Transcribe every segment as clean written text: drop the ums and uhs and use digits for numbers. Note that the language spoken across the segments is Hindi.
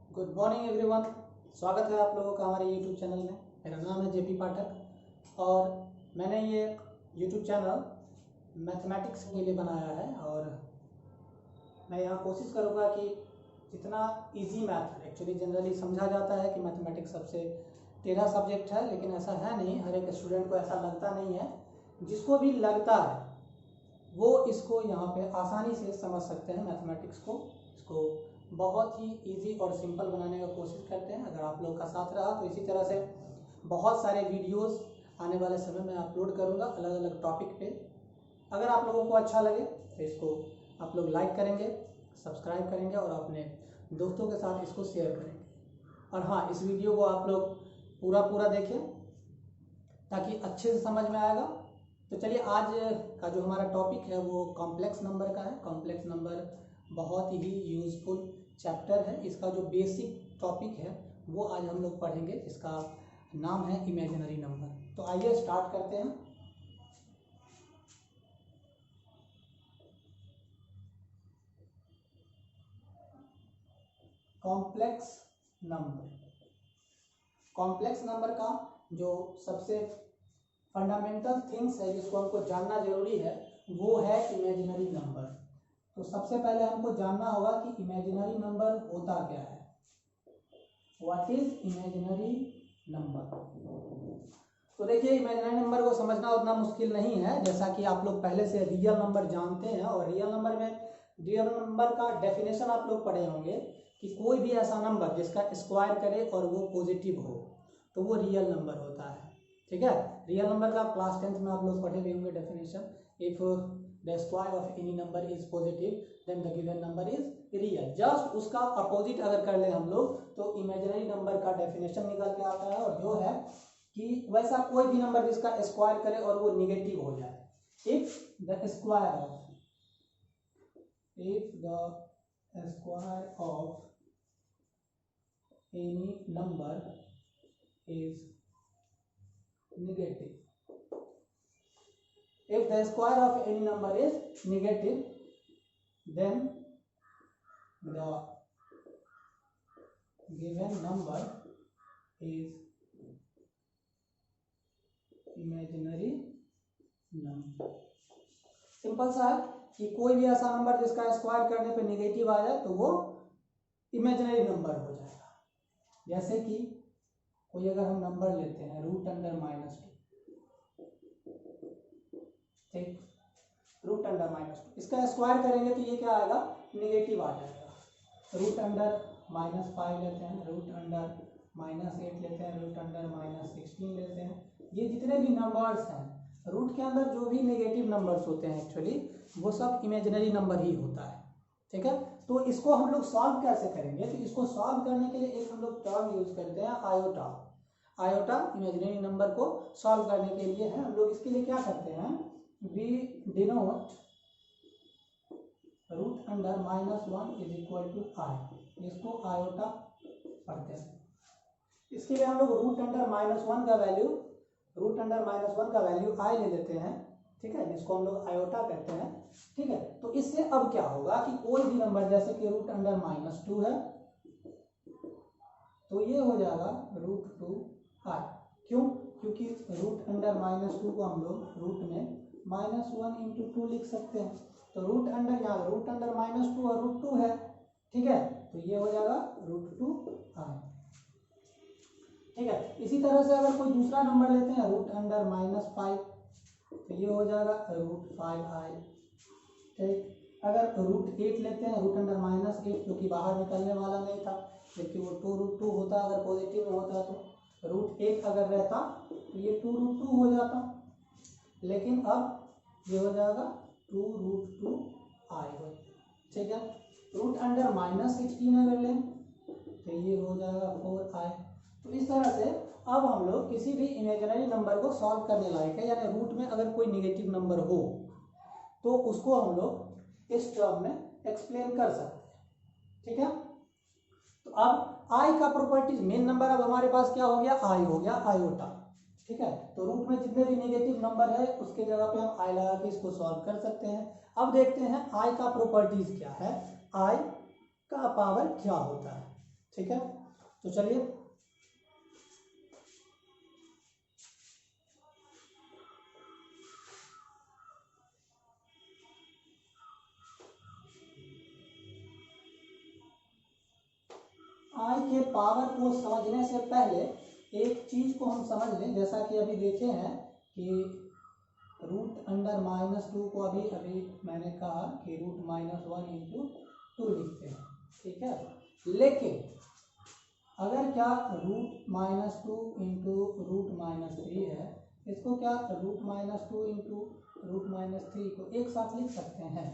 Good morning everyone. स्वागत है आप लोगों का हमारे यूट्यूब चैनल में। मेरा नाम है जेपी पाठक और मैंने ये यूट्यूब चैनल मैथमेटिक्स के लिए बनाया है और मैं यहाँ कोशिश करूँगा कि जितना इजी मैथ एक्चुअली जनरली समझा जाता है कि मैथमेटिक्स सबसे टेढ़ा सब्जेक्ट है, लेकिन ऐसा है नहीं। हर एक स्टूडेंट को ऐसा लगता नहीं है। जिसको भी लगता है वो इसको यहाँ पे आसानी से समझ सकते हैं। मैथमेटिक्स को इसको बहुत ही इजी और सिंपल बनाने का कोशिश करते हैं। अगर आप लोग का साथ रहा तो इसी तरह से बहुत सारे वीडियोस आने वाले समय में अपलोड करूँगा अलग अलग टॉपिक पे। अगर आप लोगों को अच्छा लगे तो इसको आप लोग लाइक करेंगे, सब्सक्राइब करेंगे और अपने दोस्तों के साथ इसको शेयर करेंगे। और हाँ, इस वीडियो को आप लोग पूरा देखें ताकि अच्छे से समझ में आएगा। तो चलिए, आज का जो हमारा टॉपिक है वो कॉम्प्लेक्स नंबर का है। कॉम्प्लेक्स नंबर बहुत ही यूज़फुल चैप्टर है। इसका जो बेसिक टॉपिक है वो आज हम लोग पढ़ेंगे, जिसका नाम है इमेजिनरी नंबर। तो आइए स्टार्ट करते हैं। कॉम्प्लेक्स नंबर का जो सबसे फंडामेंटल थिंग्स है जिसको हमको जानना जरूरी है वो है इमेजिनरी नंबर। तो सबसे पहले हमको जानना होगा कि इमेजिनरी नंबर होता क्या है। What is imaginary number? तो देखिए, इमेजिनरी नंबर को समझना उतना मुश्किल नहीं है, जैसा कि आप लोग पहले से रियल नंबर जानते हैं। और रियल नंबर का डेफिनेशन आप लोग पढ़े होंगे कि कोई भी ऐसा नंबर जिसका स्क्वायर करे और वो पॉजिटिव हो तो वो रियल नंबर होता है। ठीक है, रियल नंबर का क्लास 10th में आप लोग पढ़े भी होंगे definition. If the square of any number is positive then the given number is real. Just उसका अपोजिट अगर कर ले हम लोग तो इमेजिनरी नंबर का डेफिनेशन निकल के आता है, और जो है कि वैसा कोई भी नंबर जिसका स्क्वायर करे और वो निगेटिव हो जाए। If the square of any number is negative. If the square of any number is negative, then the given number is imaginary number. Simple सा है कि कोई भी ऐसा नंबर जिसका स्क्वायर करने पे नेगेटिव आ जाए तो वो इमेजिनरी नंबर हो जाएगा। जैसे कि कोई अगर हम नंबर लेते हैं √(-2), ठीक, √(-2), इसका स्क्वायर करेंगे तो ये क्या आएगा, नेगेटिव आ जाएगा। √(-5) लेते हैं, √(-8) लेते हैं, √(-16) लेते हैं। ये जितने भी नंबर्स हैं, रूट के अंदर जो भी नेगेटिव नंबर्स होते हैं एक्चुअली वो सब इमेजिनरी नंबर ही होता है। ठीक है, तो इसको हम लोग सॉल्व कैसे करेंगे? तो इसको सॉल्व करने के लिए एक हम लोग टर्म यूज करते हैं, आयोटा। आयोटा इमेजिनरी नंबर को सॉल्व करने के लिए है। हम लोग इसके लिए क्या करते हैं, we denote √(-1) is equal to i. इसको आयोटा पढ़ते हैं। इसके लिए हम लोग √(-1) का वैल्यू आई ले लेते हैं। ठीक है, जिसको हम लोग आयोटा कहते हैं। ठीक है, तो इससे अब क्या होगा कि कोई भी नंबर जैसे कि √(-2) है तो ये हो जाएगा √2i। क्यों? क्योंकि √(-2) को हम लोग रूट में -1 × 2 लिख सकते हैं। तो यहाँ √(-2) और √2 है। ठीक है, तो ये हो जाएगा √2i। ठीक है, इसी तरह से अगर कोई दूसरा नंबर लेते हैं √(-5) तो ये हो जाएगा √5i। ठीक, अगर √8 लेते हैं, √(-8) जो कि बाहर निकलने वाला नहीं था, जबकि वो 2√2 होता अगर पॉजिटिव में होता, तो √8 अगर रहता तो ये 2√2 हो जाता। लेकिन अब ये हो जाएगा 2√2i। ठीक है, √(-16) अगर लें तो ये हो जाएगा 4i। तो इस तरह से अब हम लोग किसी भी इमेजिनरी नंबर को सॉल्व करने लायक है, यानी रूट में अगर कोई नेगेटिव नंबर हो तो उसको हम लोग इस टर्म में एक्सप्लेन कर सकते हैं। ठीक है, तो अब आई का प्रॉपर्टीज, मेन नंबर अब हमारे पास क्या हो गया, आई हो गया, आयोटा। ठीक है, तो रूट में जितने भी नेगेटिव नंबर है उसके जगह पे हम आई लगा के इसको सॉल्व कर सकते हैं। अब देखते हैं आई का प्रॉपर्टीज क्या है, आई का पावर क्या होता है। ठीक है, तो चलिए आई के पावर को समझने से पहले एक चीज को हम समझ लें। जैसा कि अभी देखे हैं कि रूट अंडर -2 को अभी मैंने कहा कि √-1 इंटू 2 लिखते हैं, ठीक है। लेकिन अगर क्या √-2 इंटू √-3 है, इसको क्या √-2 इंटू √-3 को एक साथ लिख सकते हैं,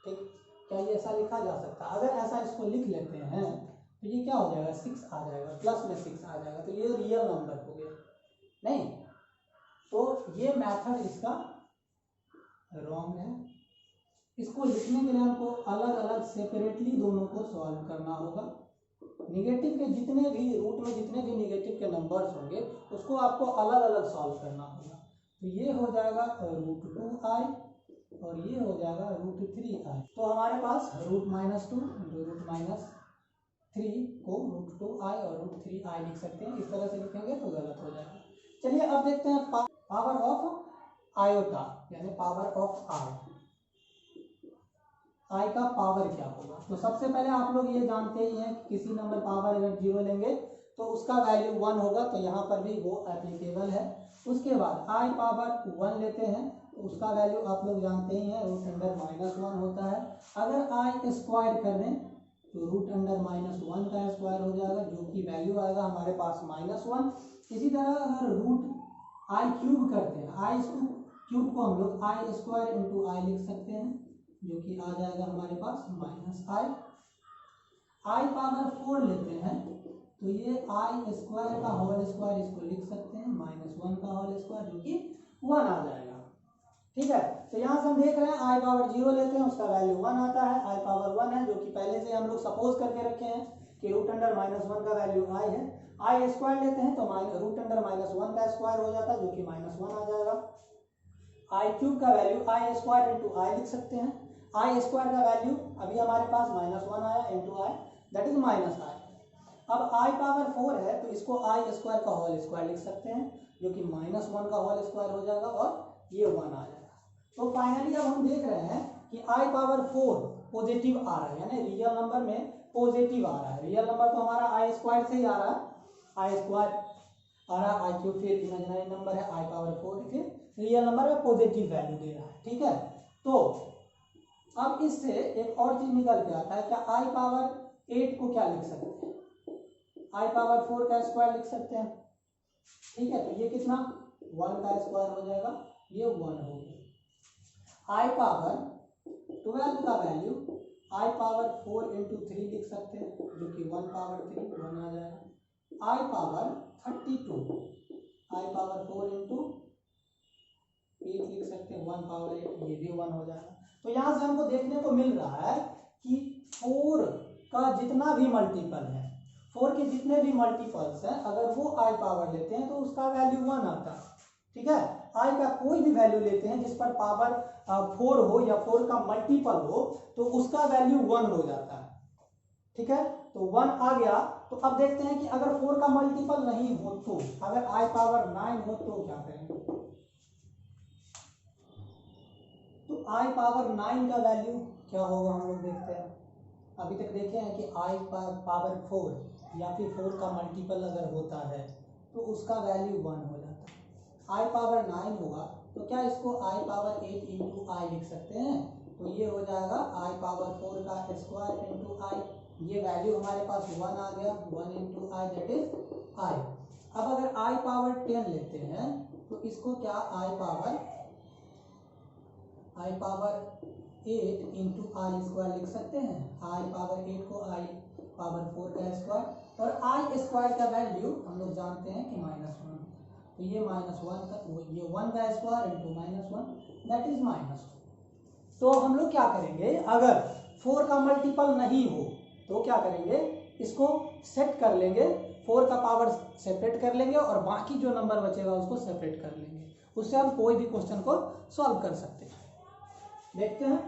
ठीक। क्या ये ऐसा लिखा जा सकता है? अगर ऐसा इसको लिख लेते हैं तो ये क्या हो जाएगा, 6 आ जाएगा, प्लस में 6 आ जाएगा, तो ये रियल नंबर हो गया। नहीं, तो ये मेथड इसका रॉन्ग है। इसको लिखने के लिए हमको अलग अलग सेपरेटली दोनों को सॉल्व करना होगा। निगेटिव के जितने भी रूट में जितने भी निगेटिव के नंबर्स होंगे उसको आपको अलग अलग सॉल्व करना होगा। तो ये हो जाएगा √2i और ये हो जाएगा √3i। तो हमारे पास √-2 इंटू √-3 को √2i और √3i लिख सकते हैं। इस तरह से लिखेंगे तो गलत हो जाएगा। चलिए अब देखते हैं पावर ऑफ आयोटा यानी पावर ऑफ आई का पावर क्या होगा। तो सबसे पहले आप लोग ये जानते ही हैं कि किसी नंबर पावर अगर 0 लेंगे तो उसका वैल्यू 1 होगा, तो यहाँ पर भी वो एप्लीकेबल है। उसके बाद आई पावर 1 लेते हैं तो उसका वैल्यू आप लोग जानते ही हैं, √-1 होता है। अगर आई स्क्वायर कर दें तो √-1 का स्क्वायर हो जाएगा, जो कि वैल्यू आएगा हमारे पास -1। इसी तरह अगर √आई क्यूब करते हैं, आई क्यूब को हम लोग आई स्क्वायर इंटू आई लिख सकते हैं, जो कि आ जाएगा हमारे पास -i। आई पावर 4 लेते हैं तो ये आई स्क्वायर का होल स्क्वायर इसको लिख सकते हैं, -1 का होल स्क्वायर, जो कि 1 आ जाएगा, ठीक है। तो यहाँ से हम देख रहे हैं आई पावर 0 लेते हैं, उसका वैल्यू 1 आता है। आई पावर 1 है, जो कि पहले से हम लोग सपोज करके रखे हैं कि √-1 का वैल्यू आई है। आई स्क्वायर लेते हैं तो √-1 का स्क्वायर हो जाता है, जो कि -1 आ जाएगा। आई क्यूब का वैल्यू आई स्क्वायर इंटू आई लिख सकते हैं। आई स्क्वायर का वैल्यू अभी हमारे पास -1 आया into I, that is -i। अब आई पावर 4 है तो इसको आई स्क्वायर का होल स्क्वायर लिख सकते हैं, जो कि -1 का होल स्क्वायर हो जाएगा और ये 1 आ जाएगा। तो फाइनली अब हम देख रहे हैं कि आई पावर 4 पॉजिटिव आ रहा है, यानी रियल नंबर में पॉजिटिव आ रहा है। रियल नंबर तो हमारा आई स्क्वायर से ही आ रहा है, आई स्क्वायर आ रहा है, आई क्यूब फिर इमेजिनरी नंबर है, आई पावर 4 फिर रियल नंबर में पॉजिटिव वैल्यू दे रहा है, ठीक है। तो अब इससे एक और चीज निकल के आता है, क्या आई पावर 8 को क्या लिख सकते हैं, आई पावर 4 का स्क्वायर लिख सकते हैं, ठीक है। तो ये कितना 1 का स्क्वायर हो जाएगा, ये 1 हो गया। आई पावर 12 का वैल्यू आई पावर 4 इंटू 3 लिख सकते हैं, जो कि 1 पावर 3 1 आ जाएगा। आई पावर 32 आई पावर 4 इंटू 8 लिख सकते हैं, 1 पावर 8, ये भी 1 हो जाएगा। तो यहां से हमको देखने को मिल रहा है कि 4 का जितना भी मल्टीपल है, 4 के जितने भी मल्टीपल्स हैं, अगर वो आई पावर लेते हैं तो उसका वैल्यू 1 आता है, ठीक है। आई का कोई भी वैल्यू लेते हैं जिस पर पावर 4 हो या 4 का मल्टीपल हो तो उसका वैल्यू 1 हो जाता है, ठीक है। तो 1 आ गया। तो अब देखते हैं कि अगर 4 का मल्टीपल नहीं हो तो, अगर आई पावर 9 हो तो क्या करेंगे। तो आई पावर 9 का वैल्यू क्या होगा हम लोग देखते हैं। अभी तक देखे हैं कि आई पावर 4 या फिर 4 का मल्टीपल अगर होता है तो उसका वैल्यू 1 हो जाता है। आई पावर 9 होगा तो क्या इसको आई पावर 8 इंटू आई लिख सकते हैं, तो ये हो जाएगा आई पावर 4 का स्क्वायर इंटू आई, ये वैल्यू हमारे पास 1 आ गया, 1 into I that is I. अब अगर आई पावर 10 लेते हैं तो इसको क्या आई पावर 8 इंटू आई स्क्वायर लिख सकते हैं, आई पावर 8 को आई पावर 4 का स्क्वायर, और आई स्क्वायर का वैल्यू हम लोग जानते हैं कि -1, तो ये -1 का ये 1 का स्क्वायर इंटू -1 दैट इज -1। तो हम लोग क्या करेंगे, अगर 4 का मल्टीपल नहीं हो तो क्या करेंगे, इसको सेट कर लेंगे, 4 का पावर सेपरेट कर लेंगे और बाकी जो नंबर बचेगा उसको सेपरेट कर लेंगे, उससे हम कोई भी क्वेश्चन को सॉल्व कर सकते हैं। देखते हैं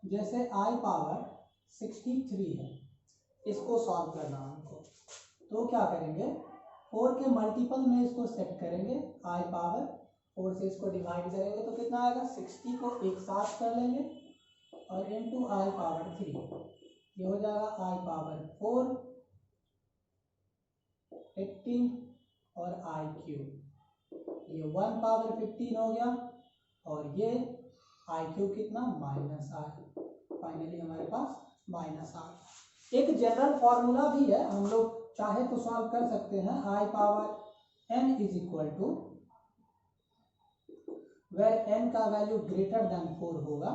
जैसे आई पावर 63 है, इसको सॉल्व करना हमको, तो क्या करेंगे 4 के मल्टीपल में इसको सेट करेंगे, आई पावर 4 से इसको डिवाइड करेंगे तो कितना आएगा 60 को एक साथ कर लेंगे और इनटू आई पावर 3, ये हो जाएगा आई पावर 4 18 और आई क्यूब, ये 1 पावर 15 हो गया और ये आई क्यूब कितना माइनस आर, फाइनली हमारे पास माइनस आर। एक जनरल फॉर्मूला भी है, हम लोग चाहे तो सॉल्व कर सकते हैं, i power n is equal to, where n का वैल्यू ग्रेटर देन 4 होगा,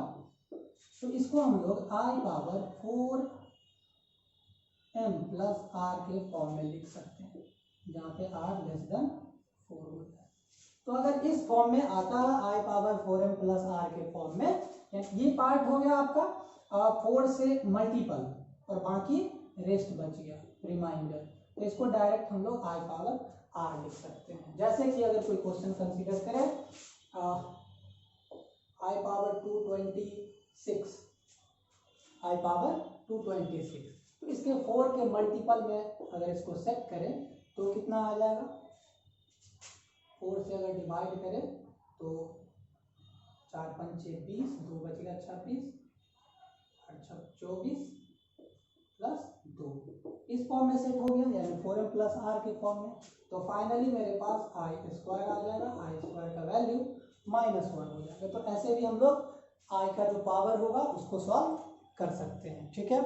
तो इसको हम लोग i power 4m plus r के फॉर्म में लिख सकते हैं, जहाँ पे r लेस देन 4 होता है। तो अगर इस फॉर्म में आता है आई पावर 4m प्लस आर के फॉर्म में, ये पार्ट हो गया आपका 4 से मल्टीपल और बाकी रेस्ट बच गया रिमाइंडर, तो इसको डायरेक्ट हम लोग आई पावर आर लिख सकते हैं। जैसे कि अगर कोई क्वेश्चन कंसीडर करें आई पावर 226, आई पावर 226, तो इसके 4 के मल्टीपल में अगर इसको सेट करें तो कितना आ जाएगा, 4 से अगर डिवाइड करें तो 4 5 6 20, 2 बचेगा 26, 8 24 प्लस 2, इस फॉर्म में सेट हो गया, यानी 4m प्लस आर के फॉर्म में। तो फाइनली मेरे पास आई स्क्वायर आ जाएगा, आई स्क्वायर का वैल्यू -1 हो जाएगा। तो ऐसे भी हम लोग आई का जो पावर होगा उसको सॉल्व कर सकते हैं, ठीक है।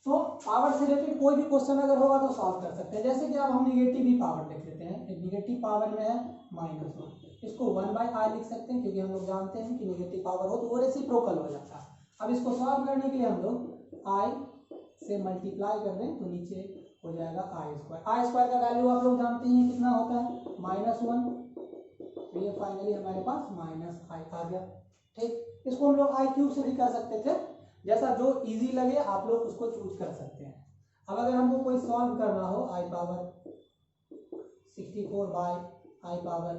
तो पावर से रिलेटेड कोई भी क्वेश्चन अगर होगा तो सॉल्व कर सकते हैं। जैसे कि अब हम निगेटिव भी पावर देख लेते हैं, निगेटिव पावर में है -1, इसको 1/i लिख सकते हैं, क्योंकि हम लोग जानते हैं कि निगेटिव पावर हो तो वो रेसिप्रोकल हो जाता है। अब इसको सॉल्व करने के लिए हम लोग आई से मल्टीप्लाई कर दें तो नीचे हो जाएगा आई स्क्वायर। आई स्क्वायर का वैल्यू आप लोग जानते हैं कितना होता है -1, तो ये फाइनली हमारे पास -i आ गया, ठीक। इसको हम लोग आई क्यूब से भी कर सकते थे, जैसा जो इजी लगे आप लोग उसको चूज कर सकते हैं। अब अगर हमको कोई सॉल्व करना हो आई पावर 64 बाय आई पावर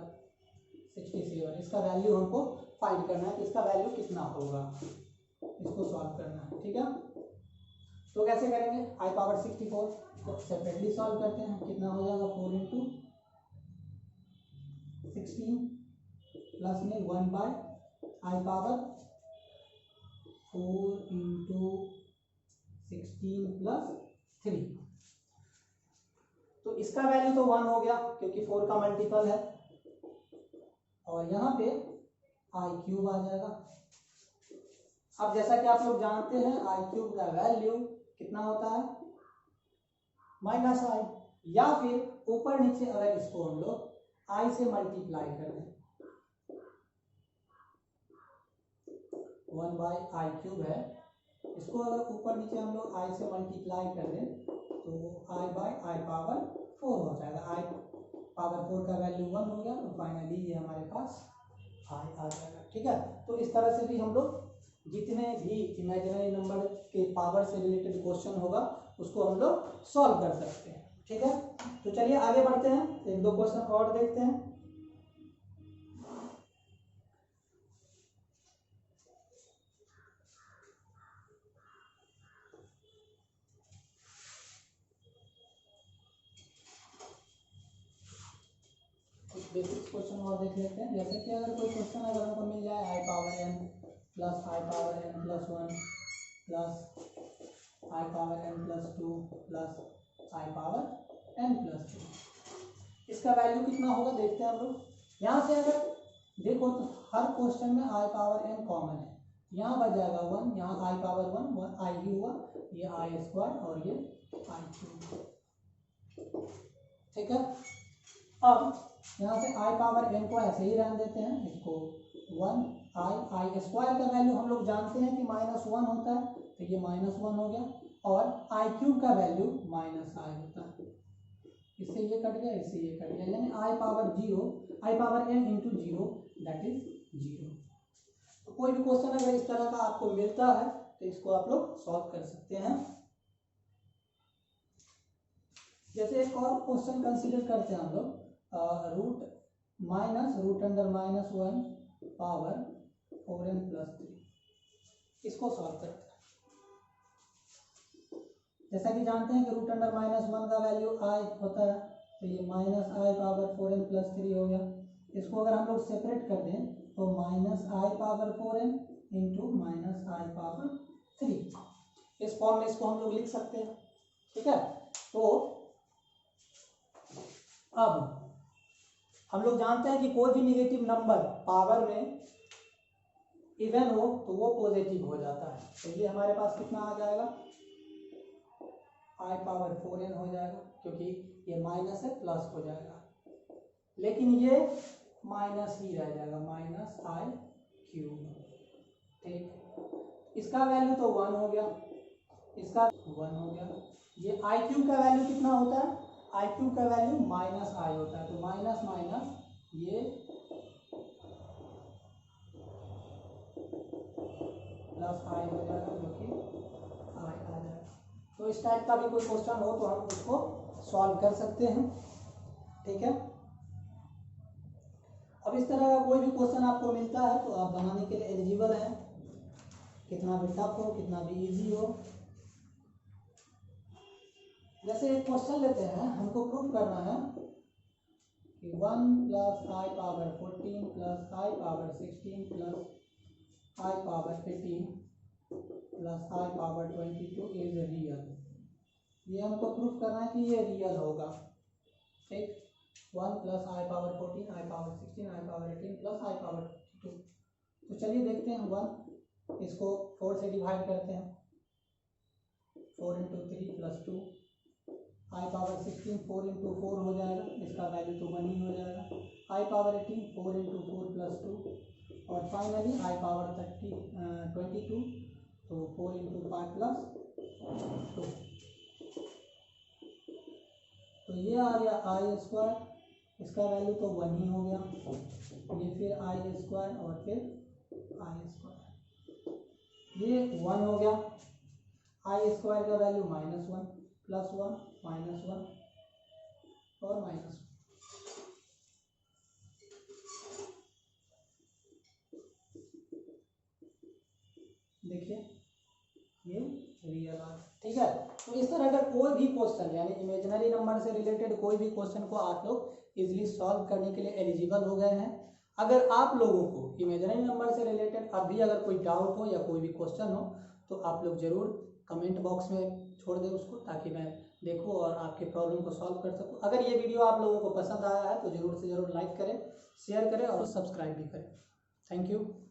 67, इसका वैल्यू हमको फाइंड करना है कि इसका वैल्यू कितना होगा, इसको सॉल्व करना है, ठीक है। तो कैसे करेंगे, आई पावर 64 को सेपरेटली सॉल्व करते हैं, कितना हो जाएगा 4 × 16 प्लस में 1 बाय आई पावर 4 × 16 प्लस 3, तो इसका वैल्यू तो 1 हो गया क्योंकि 4 का मल्टीपल है, और यहाँ पे आई क्यूब आ जाएगा। अब जैसा कि आप लोग जानते हैं आई क्यूब का वैल्यू कितना होता है -i, या फिर ऊपर नीचे अगर इसको हम लोग i से मल्टीप्लाई कर दें, 1/i³ है, इसको अगर ऊपर नीचे हम लोग i से मल्टीप्लाई कर दें तो i/i पावर 4 हो जाएगा, i पावर 4 का वैल्यू 1 हो गया, तो फाइनली ये हमारे पास i आ जाएगा, ठीक है। तो इस तरह से भी हम लोग जितने भी इमेजिनरी नंबर के पावर से रिलेटेड क्वेश्चन होगा उसको हम लोग सॉल्व कर सकते हैं, ठीक है। तो चलिए आगे बढ़ते हैं, 1-2 क्वेश्चन और देखते हैं। बेसिक क्वेश्चन और देख लेते हैं। जैसे कि अगर कोई क्वेश्चन अगर हमको मिल जाए आई पावर n प्लस आई पावर n प्लस 1 प्लस आई पावर n प्लस 2 प्लस आई पावर n प्लस 2, इसका वैल्यू कितना होगा देखते हैं हम लोग। यहाँ से अगर देखो तो हर क्वेश्चन में आई पावर n कॉमन है, यहाँ बच जाएगा 1, यहाँ आई पावर 1 आई ही हुआ, ये आई स्क्वायर और ये आई क्यूब, ठीक है। अब यहाँ से आई पावर n को ऐसे ही रहने देते हैं, इसको 1 आई स्क्वायर का वैल्यू हम लोग जानते हैं कि -1 होता है, तो ये -1 हो गया, और आई क्यूब का वैल्यू -i होता है, इससे ये कट गया, इससे ये कट गया, यानी i power n into 0 that is 0। तो कोई भी क्वेश्चन अगर इस तरह का आपको मिलता है तो इसको आप लोग सॉल्व कर सकते हैं। जैसे एक और क्वेश्चन कंसीडर करते हैं हम लोग, root under -1 power 4n plus 3, इसको सॉल्व करते हैं। जैसा कि जानते हैं कि रूट अंडर -1 का वैल्यू आई होता है, तो ये -i⁴n+3 हो गया। इसको अगर हम लोग सेपरेट कर दें तो -i⁴n इंटू -i⁴, इस फॉर्म में इसको हम लोग लिख सकते हैं। ठीक है, तो अब हम लोग जानते हैं कि कोई भी निगेटिव नंबर पावर में इवन हो तो वो पॉजिटिव हो जाता है। तो ये हमारे पास कितना आ जाएगा, i⁴n हो जाएगा, क्योंकि ये माइनस है प्लस हो जाएगा, लेकिन ये माइनस ही रह जाएगा, -i³। ठीक, इसका वैल्यू तो 1 हो गया, इसका 1 हो गया। ये i³ का वैल्यू कितना होता है, i³ का वैल्यू -i होता है, तो माइनस माइनस ये प्लस i हो जाएगा, जो कि i आ जाएगा। तो इस टाइप का भी कोई क्वेश्चन हो तो हम उसको सॉल्व कर सकते हैं। ठीक है, अब इस तरह का कोई भी क्वेश्चन आपको मिलता है तो आप बनाने के लिए एलिजिबल हैं, कितना भी टफ हो कितना भी इजी हो। जैसे एक क्वेश्चन लेते हैं, हमको प्रूफ करना है कि 1 + i⁴ 14 + i⁴16 + i⁴18 + i⁴22 is real. ये हमको प्रूफ करना है कि ये रियल होगा। ठीक, 1 + i⁴14 i⁴16 i⁴18 + i⁴22। तो चलिए देखते हैं 1, इसको 4 से डिवाइड करते हैं, 4 × 3 + 2, i⁴16 4 × 4 हो जाएगा, इसका वैल्यू तो 1 ही हो जाएगा, i⁴18 4 × 4 + 2, और फाइनली i⁴22 तो 4 × 5 + 2। तो ये आ गया i², इसका वैल्यू तो 1 ही हो गया, ये फिर i² और फिर i², ये 1 हो गया, i² का वैल्यू -1 +1 -1 और -1। देखिए ये रियल आ। ठीक है, तो इस तरह का कोई भी क्वेश्चन यानी इमेजिनरी नंबर से रिलेटेड कोई भी क्वेश्चन को आप लोग इजीली सॉल्व करने के लिए एलिजिबल हो गए हैं। अगर आप लोगों को इमेजिनरी नंबर से रिलेटेड अब भी अगर कोई डाउट हो या कोई भी क्वेश्चन हो तो आप लोग ज़रूर कमेंट बॉक्स में छोड़ दें उसको, ताकि मैं देखूं और आपके प्रॉब्लम को सॉल्व कर सकूं। अगर ये वीडियो आप लोगों को पसंद आया है तो ज़रूर से ज़रूर लाइक करें, शेयर करें और सब्सक्राइब भी करें। Thank you.